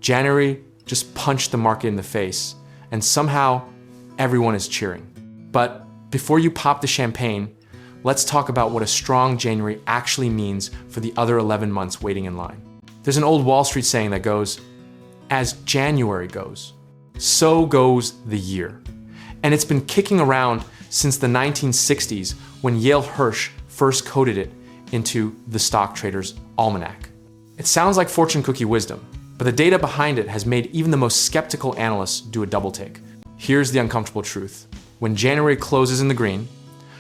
January just punched the market in the face, and somehow everyone is cheering. But before you pop the champagne, let's talk about what a strong January actually means for the other 11 months waiting in line. There's an old Wall Street saying that goes, as January goes, so goes the year. And it's been kicking around since the 1960s when Yale Hirsch first coded it into the Stock Trader's Almanac. It sounds like fortune cookie wisdom, but the data behind it has made even the most skeptical analysts do a double take. Here's the uncomfortable truth. When January closes in the green,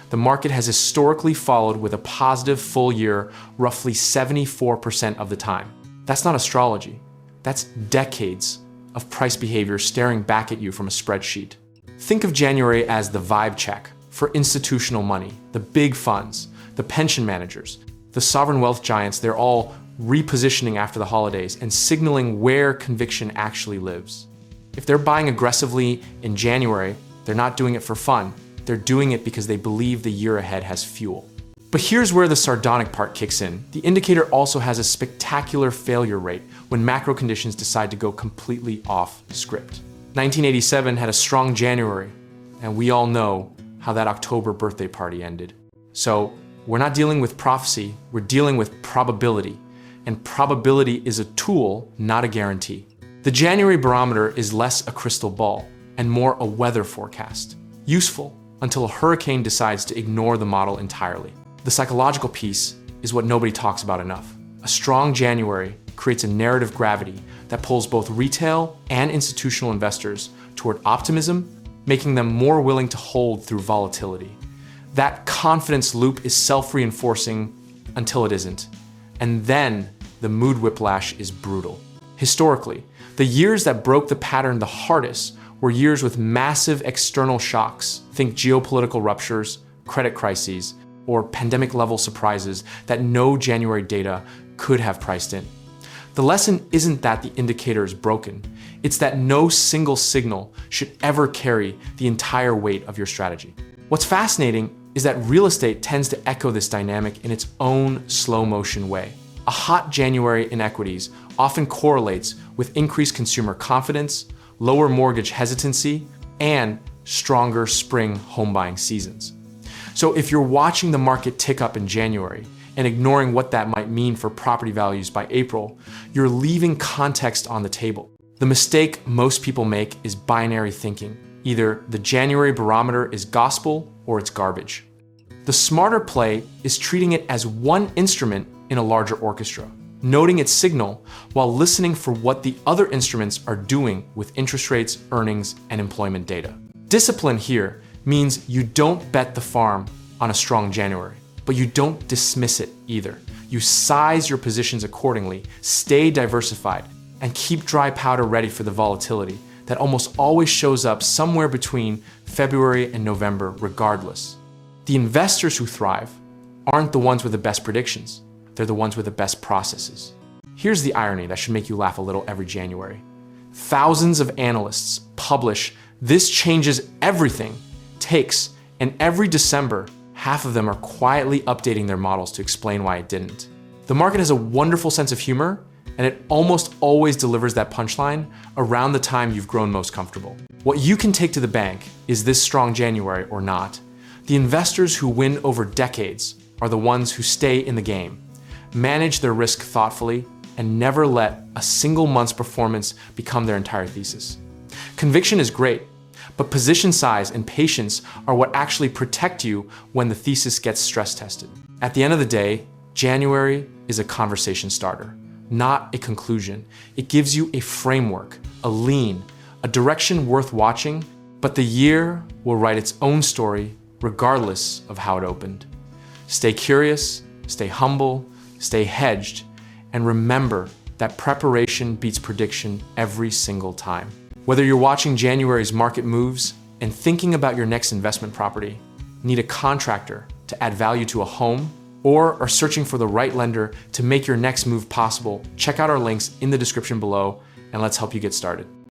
the market has historically followed with a positive full year roughly 74% of the time. That's not astrology. That's decades of price behavior staring back at you from a spreadsheet. Think of January as the vibe check for institutional money, the big funds, the pension managers, the sovereign wealth giants. They're all repositioning after the holidays and signaling where conviction actually lives. If they're buying aggressively in January, they're not doing it for fun. They're doing it because they believe the year ahead has fuel. But here's where the sardonic part kicks in. The indicator also has a spectacular failure rate when macro conditions decide to go completely off script. 1987 had a strong January, and we all know how that October birthday party ended. So we're not dealing with prophecy, we're dealing with probability. And probability is a tool, not a guarantee. The January Barometer is less a crystal ball and more a weather forecast. Useful until a hurricane decides to ignore the model entirely. The psychological piece is what nobody talks about enough. A strong January creates a narrative gravity that pulls both retail and institutional investors toward optimism, making them more willing to hold through volatility. That confidence loop is self-reinforcing until it isn't. And then the mood whiplash is brutal. Historically, the years that broke the pattern the hardest were years with massive external shocks. Think geopolitical ruptures, credit crises, or pandemic-level surprises that no January data could have priced in. The lesson isn't that the indicator is broken. It's that no single signal should ever carry the entire weight of your strategy. What's fascinating is that real estate tends to echo this dynamic in its own slow-motion way. A hot January in equities often correlates with increased consumer confidence, lower mortgage hesitancy, and stronger spring home buying seasons. So if you're watching the market tick up in January and ignoring what that might mean for property values by April, you're leaving context on the table. The mistake most people make is binary thinking. Either the January Barometer is gospel or it's garbage. The smarter play is treating it as one instrument in a larger orchestra, noting its signal while listening for what the other instruments are doing with interest rates, earnings, and employment data. Discipline here means you don't bet the farm on a strong January, but you don't dismiss it either. You size your positions accordingly, stay diversified, and keep dry powder ready for the volatility that almost always shows up somewhere between February and November regardless. The investors who thrive aren't the ones with the best predictions. They're the ones with the best processes. Here's the irony that should make you laugh a little every January. Thousands of analysts publish "this changes everything" takes, and every December, half of them are quietly updating their models to explain why it didn't. The market has a wonderful sense of humor, and it almost always delivers that punchline around the time you've grown most comfortable. What you can take to the bank is this strong January or not. The investors who win over decades are the ones who stay in the game, manage their risk thoughtfully, and never let a single month's performance become their entire thesis. Conviction is great, but position size and patience are what actually protect you when the thesis gets stress tested. At the end of the day, January is a conversation starter, not a conclusion. It gives you a framework, a lean, a direction worth watching, but the year will write its own story regardless of how it opened. Stay curious, stay humble, stay hedged, and remember that preparation beats prediction every single time. Whether you're watching January's market moves and thinking about your next investment property, need a contractor to add value to a home, or are searching for the right lender to make your next move possible, check out our links in the description below and let's help you get started.